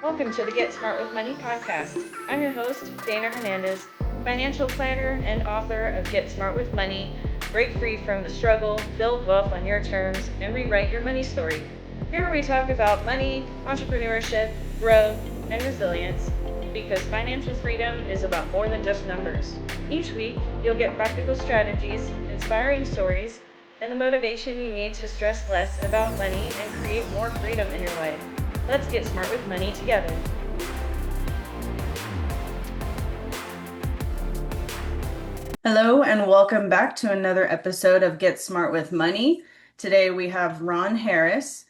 Welcome to the Get Smart with Money podcast. I'm your host, Dayna Hernandez, financial planner and author of Get Smart with Money. Break free from the struggle, build wealth on your terms, and rewrite your money story. Here we talk about money, entrepreneurship, growth, and resilience because financial freedom is about more than just numbers. Each week, you'll get practical strategies, inspiring stories, and the motivation you need to stress less about money and create more freedom in your life. Let's get smart with money together. Hello, and welcome back to another episode of Get Smart with Money. Today we have Ron Harris.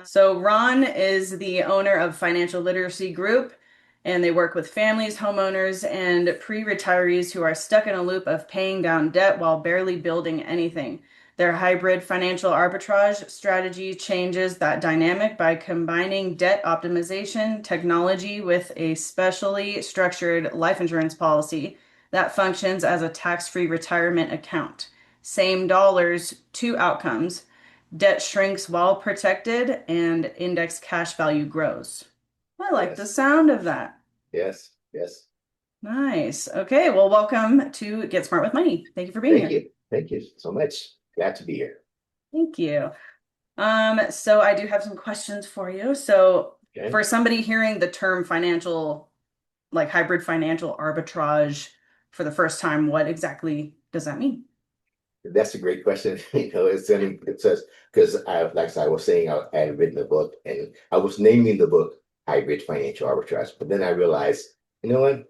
So Ron is the owner of Financial Literacy Group, and they work with families, homeowners, and pre-retirees who are stuck in a loop of paying down debt while barely building anything. Their hybrid financial arbitrage strategy changes that dynamic by combining debt optimization technology with a specially structured life insurance policy that functions as a tax-free retirement account. Same dollars, two outcomes. Debt shrinks while protected and index cash value grows. I like the sound of that. Yes. Nice. Okay, well, welcome to Get Smart with Money. Thank you for being here. Thank you so much. Glad to be here. Thank you. So I do have some questions for you. So for somebody hearing the term financial, like hybrid financial arbitrage for the first time, what exactly does that mean? That's a great question. It says, because like I was saying, I had written a book and I was naming the book Hybrid Financial Arbitrage, but then I realized, you know what?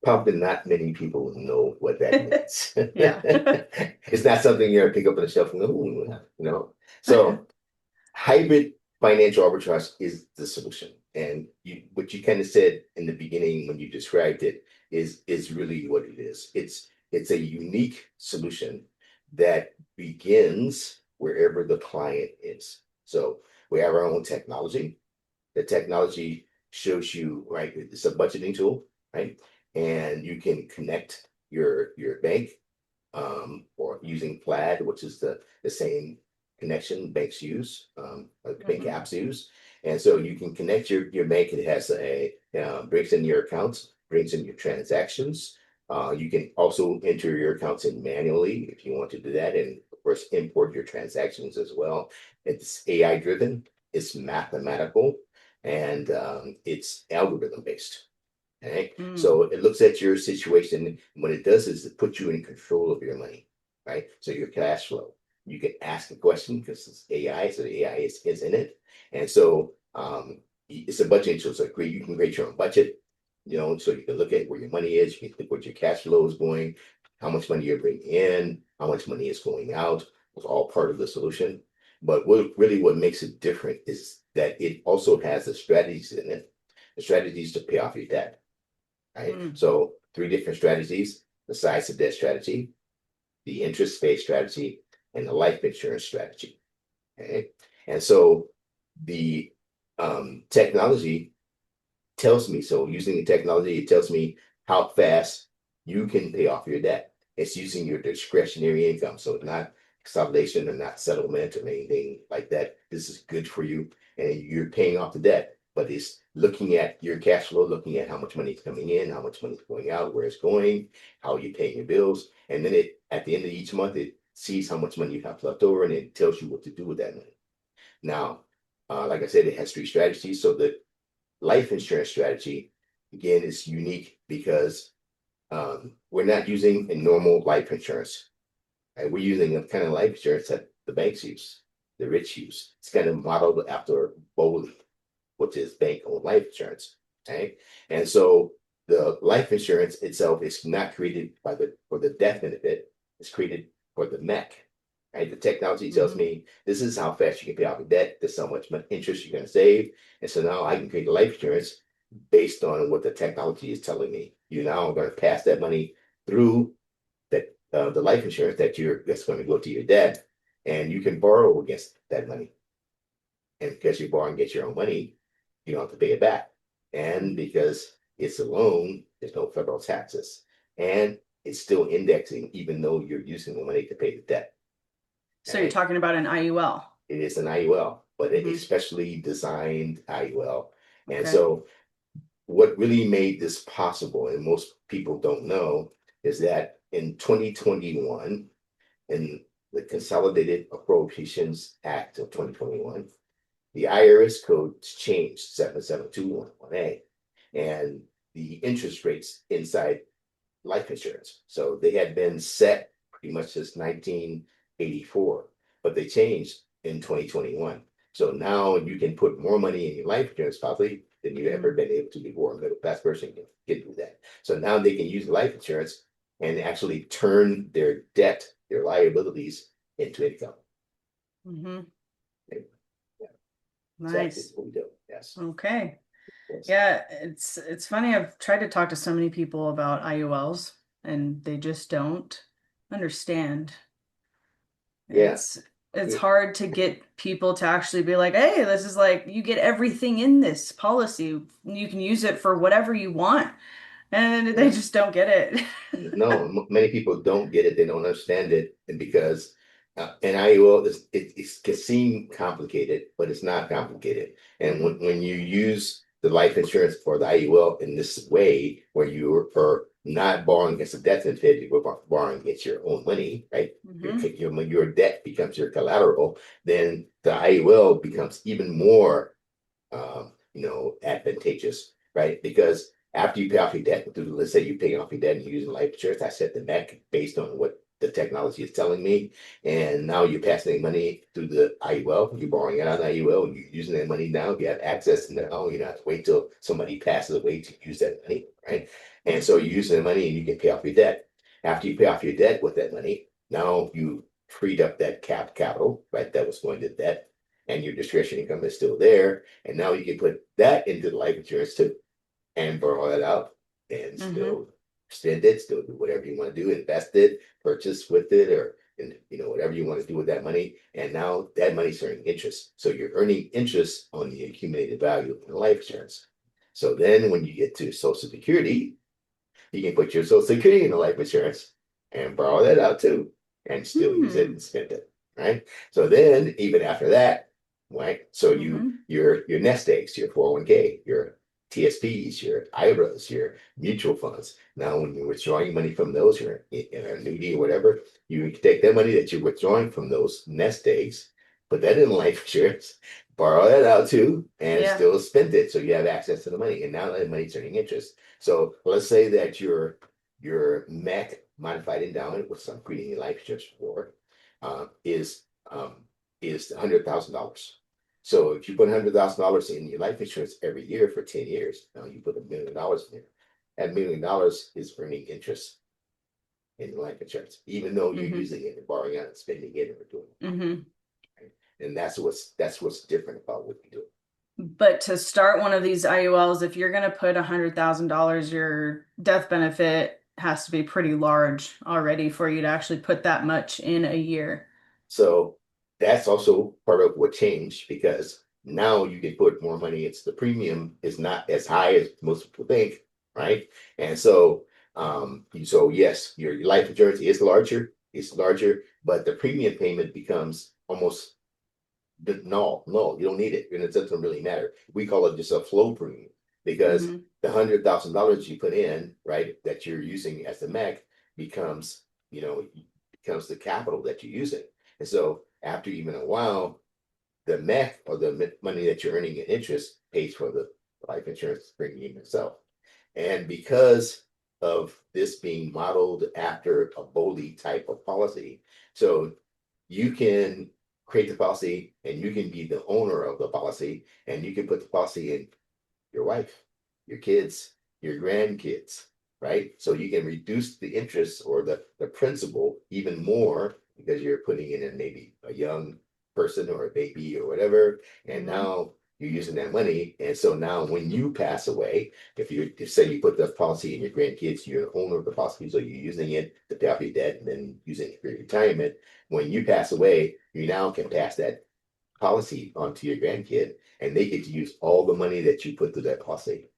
Probably not many people know what that means. Yeah. It's not something you're gonna pick up on the shelf and go, ooh. So hybrid financial arbitrage is the solution. And what you kind of said in the beginning when you described it is really what it is. It's a unique solution that begins wherever the client is. So we have our own technology. The technology shows you, right? It's a budgeting tool, right? And you can connect your bank or using Plaid, which is the same connection banks use, bank apps use. And so you can connect your bank. It has brings in your accounts, brings in your transactions. You can also enter your accounts in manually if you want to do that, and of course import your transactions as well. It's AI driven, it's mathematical, and it's algorithm based. Okay. So it looks at your situation. And what it does is it puts you in control of your money, right? So your cash flow. You can ask a question because it's AI, so the AI is in it. And so it's a budgeting tool. So you can create your own budget, so you can look at where your money is, you can look what your cash flow is going, how much money you're bringing in, how much money is going out. It's all part of the solution. But what makes it different is that it also has the strategies in it, the strategies to pay off your debt. Right. So 3 different strategies: the size of debt strategy, the interest-based strategy, and the life insurance strategy. Okay. And so the technology tells me, so using the technology, it tells me how fast you can pay off your debt. It's using your discretionary income. So it's not consolidation or not settlement or anything like that. This is good for you and you're paying off the debt, but it's looking at your cash flow, looking at how much money is coming in, how much money is going out, where it's going, how you pay your bills. And then at the end of each month, it sees how much money you have left over and it tells you what to do with that money. Now, like I said, it has 3 strategies. So the life insurance strategy, again, is unique because we're not using a normal life insurance. Right? We're using a kind of life insurance that the banks use, the rich use. It's kind of modeled after BOLI, which is bank-owned life insurance. Okay, and so the life insurance itself is not created for the death benefit. It's created for the MEC. Right, the technology tells me this is how fast you can pay off your debt. This is how much interest you're going to save. And so now I can create a life insurance based on what the technology is telling me. You now are going to pass that money through that the life insurance that's going to go to your debt, and you can borrow against that money. And because you're borrowing against your own money, you don't have to pay it back. And because it's a loan, there's no federal taxes. And it's still indexing, even though you're using the money to pay the debt. So you're talking about an IUL. It is an IUL, but an especially designed IUL. And Okay. so what really made this possible, and most people don't know, is that in 2021, in the Consolidated Appropriations Act of 2021, the IRS code changed 77211A, and the interest rates inside life insurance. So they had been set pretty much since 1984, but they changed in 2021. So now you can put more money in your life insurance policy than you've ever been able to before. A middle class person can do that. So now they can use life insurance and actually turn their debt, their liabilities into income. Mm-hmm. Yeah, exactly Nice. what we do. Yes. Okay. Yes. Yeah, it's funny. I've tried to talk to so many people about IULs and they just don't understand. Yeah. It's it's hard to get people to actually be like, "Hey, this is like you get everything in this policy. You can use it for whatever you want." And they Yeah. just don't get it. No, many people don't get it. They don't understand it, and because and IUL it can seem complicated, but it's not complicated. And Hmm. when you use the life insurance or the IUL in this way, where you are not borrowing against a death benefit, you're borrowing against your own money, right? Hmm. Your debt becomes your collateral. Then the IUL becomes even more advantageous, right? Because after you pay off your debt, let's say you pay off your debt and you're using life insurance, I set the MEC based on what the technology is telling me. And now you're passing money through the IUL, you're borrowing it on the IUL, you're using that money now, you have access to now, you don't have to wait till somebody passes away to use that money, right? And so you're using the money and you can pay off your debt. After you pay off your debt with that money, now you freed up that capital, right? That was going to debt, and your discretionary income is still there. And now you can put that into the life insurance too and borrow it out and Hmm. still spend it, still do whatever you want to do, invest it, purchase with it, or whatever you want to do with that money. And now that money's earning interest. So you're earning interest on the accumulated value of the life insurance. So then when you get to Social Security, you can put your Social Security in the life insurance and borrow that out too, and still use it Hmm. and spend it, right? So then, even after that, right? So Hmm. your nest eggs, your 401k, your TSPs, your IRAs, your mutual funds. Now, when you're withdrawing money from those, you're in an annuity or whatever, you can take that money that you're withdrawing from those nest eggs, put that in life insurance, borrow that out too, and Yeah. still spend it. So you have access to the money, and now that money's earning interest. So let's say that your MEC modified endowment, which I'm creating a life insurance for, uh, is is $100,000. So if you put $100,000 in your life insurance every year for 10 years, now you put $1 million in there. That $1 million is earning interest in the life insurance, even though you're Hmm. using it and borrowing it and spending it or doing it. Hmm. Right? And that's what's different about what we do. But to start one of these IULs, if you're going to put $100,000, your death benefit has to be pretty large already for you to actually put that much in a year. So that's also part of what changed because now you can put more money. It's the premium is not as high as most people think, right? And so yes, your life insurance is larger, but the premium payment becomes almost no, you don't need it, and it doesn't really matter. We call it just a flow premium because Hmm. the $100,000 you put in, right, that you're using as the MEC becomes, becomes the capital that you're using. And so after even a while, the MEC or the money that you're earning in interest pays for the life insurance premium itself. And because of this being modeled after a BOLI type of policy, so you can create the policy and you can be the owner of the policy and you can put the policy in your wife, your kids, your grandkids, right? So you can reduce the interest or the principal even more because you're putting it in maybe a young person or a baby or whatever. And Hmm. now you're using that money. And so now when you pass away, if say you put the policy in your grandkids, you're the owner of the policy, so you're using it to pay off your debt and then using it for your retirement. When you pass away, you now can pass that policy onto your grandkid and they get to use all the money that you put through that policy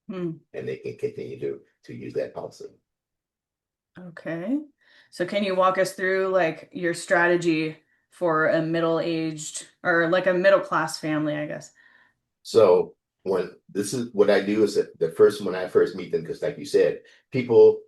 Hmm. and they can continue to use that policy. Okay. So can you walk us through like your strategy for a middle-aged or like a middle class family, I guess? So when this is what I do is that the first when I first meet them, because like you said, people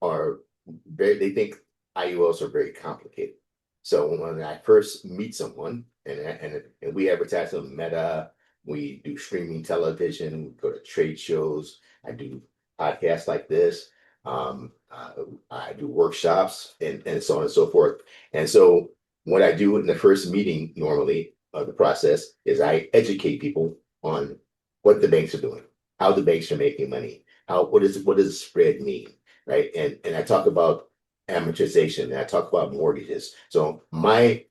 are they think IULs are very complicated. So when I first meet someone and we advertise on Meta, we do streaming television, we go to trade shows, I do podcasts like this, I do workshops and so on and so forth. And so what I do in the first meeting normally of the process is I educate people on what the banks are doing, how the banks are making money, how what does the spread mean, right? And I talk about amortization, and I talk about mortgages. So my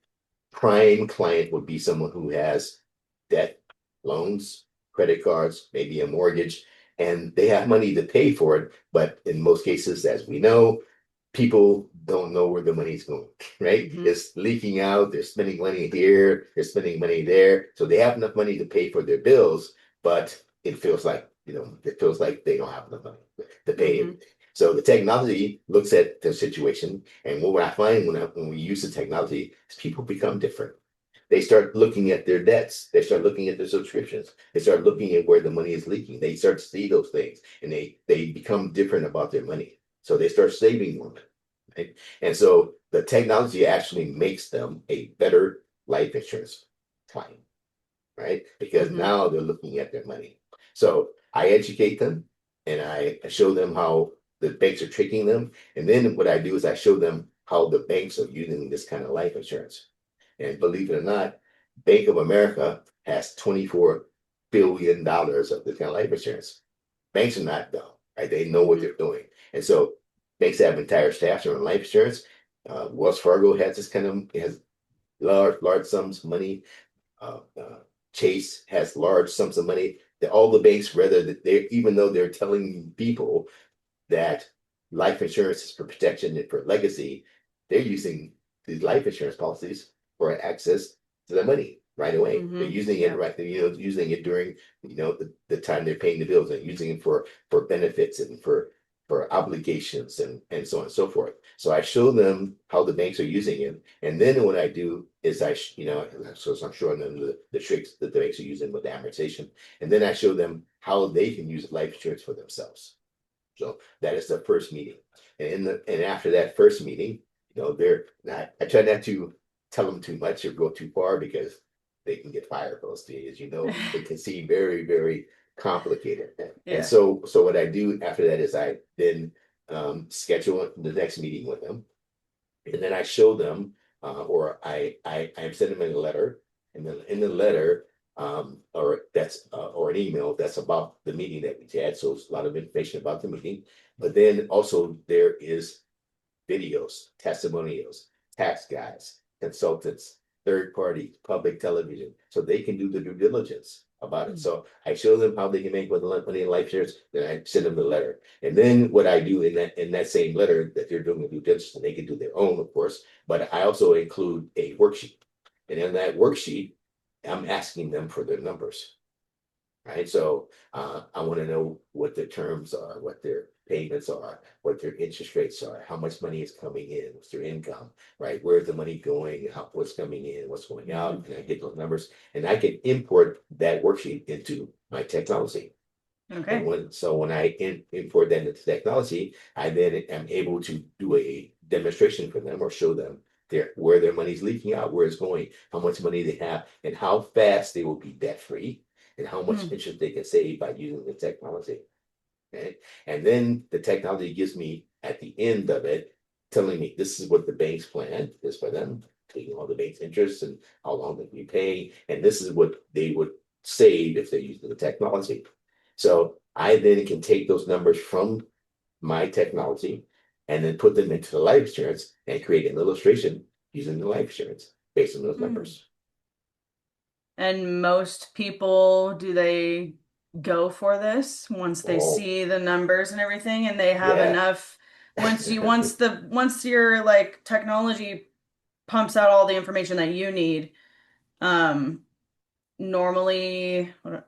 prime client would be someone who has debt, loans, credit cards, maybe a mortgage, and they have money to pay for it. But in most cases, as we know, people don't know where the money's going, right? Hmm. It's leaking out, they're spending money here, they're spending money there. So they have enough money to pay for their bills, but it feels like, it feels like they don't have enough money to pay Hmm. it. So the technology looks at the situation, and what I find when we use the technology is people become different. They start looking at their debts. They start looking at their subscriptions. They start looking at where the money is leaking. They start to see those things, and they become different about their money. So they start saving more money, right? And so the technology actually makes them a better life insurance client, right? Because Hmm. now they're looking at their money. So I educate them and I show them how the banks are tricking them. And then what I do is I show them how the banks are using this kind of life insurance. And believe it or not, Bank of America has $24 billion of this kind of life insurance. Banks are not dumb, right? They know what Hmm. they're doing. And so banks have entire staffs on life insurance. Wells Fargo has this kind of has large sums of money. Uh, Chase has large sums of money. That all the banks, rather that they, even though they're telling people that life insurance is for protection and for legacy, they're using these life insurance policies for access to the money right away. They're Hmm. using it Yeah. right, using it during, the time they're paying the bills and using it for benefits and for obligations and so on and so forth. So I show them how the banks are using it. And then what I do is so I'm showing them the tricks that the banks are using with the amortization. And then I show them how they can use life insurance for themselves. So that is the first meeting. And after that first meeting, they're not I try not to tell them too much or go too far because they can get fired those days. It can seem very, very complicated. And Yeah. so what I do after that is I then schedule the next meeting with them. And then I show them, or I send them in a letter, and then in the letter, or an email that's about the meeting that we had. So it's a lot of information about the meeting. But then also there is videos, testimonials, tax guys, consultants, third party, public television, so they can do the due diligence about it. So I show them how they can make money in life insurance, then I send them the letter. And then what I do in that same letter that they're doing the due diligence, and they can do their own, of course, but I also include a worksheet. And in that worksheet, I'm asking them for their numbers, right? So I want to know what their terms are, what their payments are, what their interest rates are, how much money is coming in, what's their income, right? Where's the money going, what's coming in, what's going Hmm. out, and I get those numbers, and I can import that worksheet into my technology. And Okay. when I import that into technology, I then am able to do a demonstration for them or show them where their money's leaking out, where it's going, how much money they have, and how fast they will be debt free, and how much Hmm. interest they can save by using the technology. Okay. And then the technology gives me at the end of it, telling me this is what the bank's plan is for them, taking all the bank's interest and how long they be paying, and this is what they would save if they're using the technology. So I then can take those numbers from my technology and then put them into the life insurance and create an illustration using the life insurance based on those Hmm. numbers. And most people, do they go for this once they Oh, see the numbers and everything and they have yeah. enough once your like technology pumps out all the information that you need, um normally what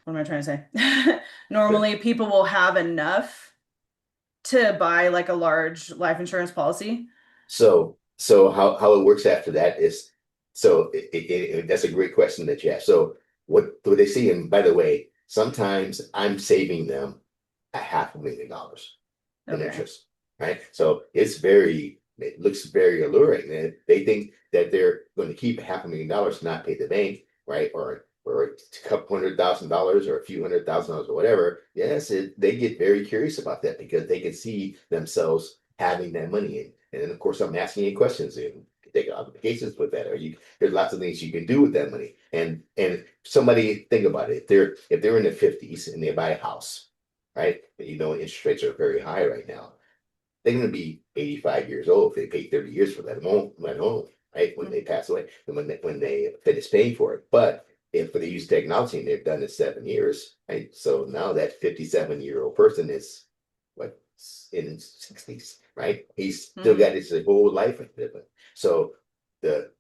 am I trying to say? Normally people will have enough to buy like a large life insurance policy. So how it works after that is that's a great question that you asked. So what do they see? And by the way, Sometimes I'm saving them a $500,000 in Okay. interest, right? So it looks very alluring. And they think that they're going to keep $500,000, not pay the bank, right? Or a couple $100,000 or a few $100,000 or whatever. Yes, they get very curious about that because they can see themselves having that money in. And then of course I'm asking you questions and take obligations with that. There's lots of things you can do with that money. And somebody think about it. If they're in their 50s and they buy a house, right? You know, interest rates are very high right now. They're going to be 85 years old if they pay 30 years for that home, right? When they pass away and when they finish paying for it. But if they use technology and they've done it 7 years, right? So now that 57-year-old person is what in his 60s, right? He's still got Mm-hmm. his whole life ahead of him. So the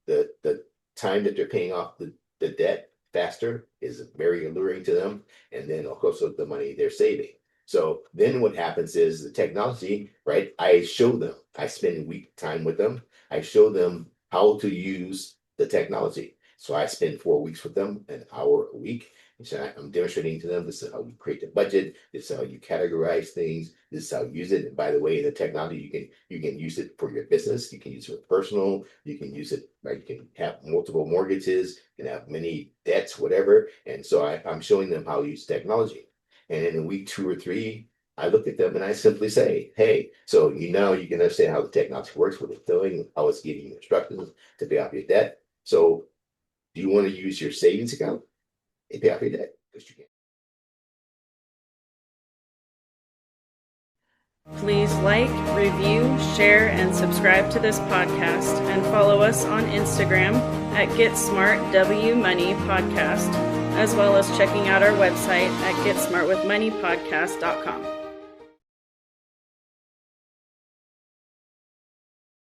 time that they're paying off the debt faster is very alluring to them. And then also the money they're saving. So then what happens is the technology, right? I show them, I spend week time with them. I show them how to use the technology. So I spend 4 weeks with them, an hour a week. So I'm demonstrating to them this is how you create the budget, this is how you categorize things, this is how you use it. And by the way, the technology you can use it for your business, you can use it for personal, you can use it, right? You can have multiple mortgages, you can have many debts, whatever. And so I'm showing them how to use technology. And in week 2 or 3, I look at them and I simply say, hey, so you can understand how the technology works, what it's doing, how it's giving you instructions to pay off your debt. So do you want to use your savings account and pay off your debt? Because you can. Please like, review, share, and subscribe to this podcast and follow us on Instagram at GetSmartWMoneyPodcast, as well as checking out our website at GetSmartWithMoneyPodcast.com.